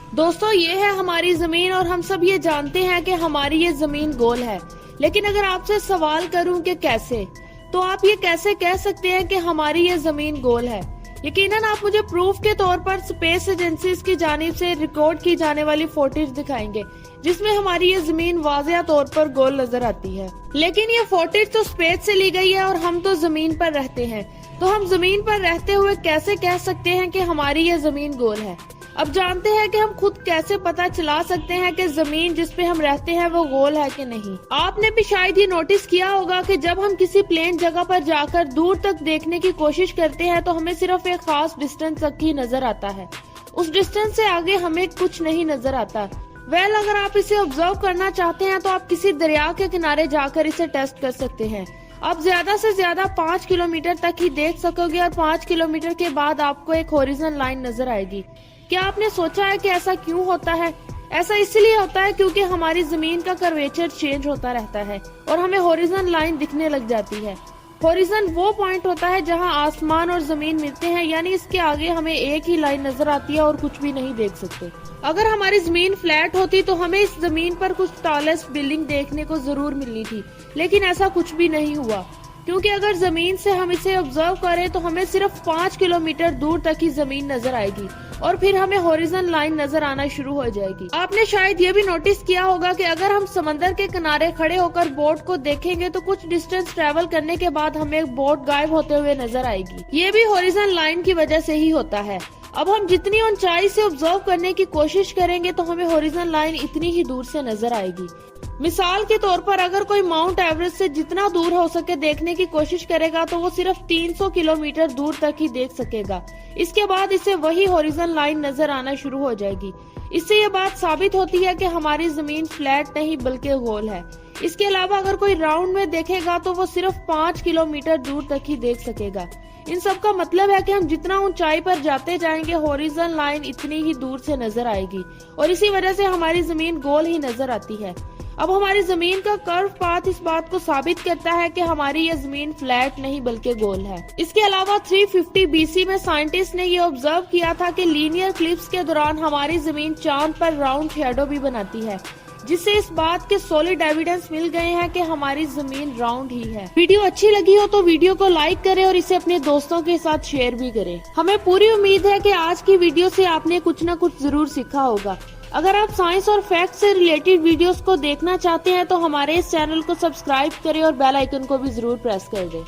दोस्तों, ये है हमारी जमीन और हम सब ये जानते हैं कि हमारी ये जमीन गोल है। लेकिन अगर आपसे सवाल करूं कि कैसे, तो आप ये कैसे कह सकते हैं कि हमारी ये जमीन गोल है? यकीनन आप मुझे प्रूफ के तौर पर स्पेस एजेंसीज की जानिब से रिकॉर्ड की जाने वाली फोटेज दिखाएंगे जिसमें हमारी ये जमीन वाज़िया तौर पर गोल नजर आती है। लेकिन ये फोटेज तो स्पेस से ली गई है और हम तो जमीन पर रहते हैं, तो हम जमीन पर रहते हुए कैसे कह सकते हैं कि हमारी ये जमीन गोल है? अब जानते हैं कि हम खुद कैसे पता चला सकते हैं कि जमीन जिस पे हम रहते हैं वो गोल है कि नहीं। आपने भी शायद ये नोटिस किया होगा कि जब हम किसी प्लेन जगह पर जाकर दूर तक देखने की कोशिश करते हैं तो हमें सिर्फ एक खास डिस्टेंस तक ही नजर आता है, उस डिस्टेंस से आगे हमें कुछ नहीं नजर आता। अगर आप इसे ऑब्जर्व करना चाहते हैं तो आप किसी दरिया के किनारे जाकर इसे टेस्ट कर सकते हैं। आप ज्यादा से ज्यादा 5 किलोमीटर तक ही देख सकोगे और 5 किलोमीटर के बाद आपको एक हॉरिजॉन्टल लाइन नजर आएगी। क्या आपने सोचा है कि ऐसा क्यों होता है? ऐसा इसलिए होता है क्योंकि हमारी जमीन का कर्वेचर चेंज होता रहता है और हमें हॉरिजॉन्टल लाइन दिखने लग जाती है। हॉरिजॉन वो पॉइंट होता है जहां आसमान और जमीन मिलते हैं, यानी इसके आगे हमें एक ही लाइन नजर आती है और कुछ भी नहीं देख सकते। अगर हमारी जमीन फ्लैट होती तो हमें इस जमीन पर कुछ टॉलेस्ट बिल्डिंग देखने को जरूर मिलनी थी, लेकिन ऐसा कुछ भी नहीं हुआ, क्योंकि अगर जमीन से हम इसे ऑब्जर्व करें तो हमें सिर्फ 5 किलोमीटर दूर तक ही जमीन नजर आएगी और फिर हमें हॉरिजॉन्टल लाइन नजर आना शुरू हो जाएगी। आपने शायद ये भी नोटिस किया होगा कि अगर हम समंदर के किनारे खड़े होकर बोट को देखेंगे तो कुछ डिस्टेंस ट्रेवल करने के बाद हमें बोट गायब होते हुए नजर आएगी। ये भी हॉरिजॉन्टल लाइन की वजह से ही होता है। अब हम जितनी ऊंचाई से ऑब्जर्व करने की कोशिश करेंगे तो हमें हॉरिजॉन्टल लाइन इतनी ही दूर से नजर आएगी। मिसाल के तौर पर अगर कोई माउंट एवरेस्ट से जितना दूर हो सके देखने की कोशिश करेगा तो वो सिर्फ 300 किलोमीटर दूर तक ही देख सकेगा। इसके बाद इसे वही हॉरिजॉन्टल लाइन नजर आना शुरू हो जाएगी। इससे ये बात साबित होती है कि हमारी जमीन फ्लैट नहीं बल्कि गोल है। इसके अलावा अगर कोई राउंड में देखेगा तो वो सिर्फ 5 किलोमीटर दूर तक ही देख सकेगा। इन सब का मतलब है कि हम जितना ऊंचाई पर जाते जाएंगे हॉरिजॉन्टल लाइन इतनी ही दूर से नजर आएगी और इसी वजह से हमारी जमीन गोल ही नजर आती है। अब हमारी जमीन का कर्व पाथ इस बात को साबित करता है कि हमारी ये जमीन फ्लैट नहीं बल्कि गोल है। इसके अलावा 350 बीसी में साइंटिस्ट ने ये ऑब्जर्व किया था कि लीनियर क्लिप्स के दौरान हमारी जमीन चांद पर राउंड शैडो भी बनाती है, जिससे इस बात के सॉलिड एविडेंस मिल गए हैं कि हमारी जमीन राउंड ही है। वीडियो अच्छी लगी हो तो वीडियो को लाइक करें और इसे अपने दोस्तों के साथ शेयर भी करें। हमें पूरी उम्मीद है कि आज की वीडियो से आपने कुछ न कुछ जरूर सीखा होगा। अगर आप साइंस और फैक्ट से रिलेटेड वीडियोस को देखना चाहते हैं तो हमारे इस चैनल को सब्सक्राइब करें और बेल आइकन को भी जरूर प्रेस कर दें।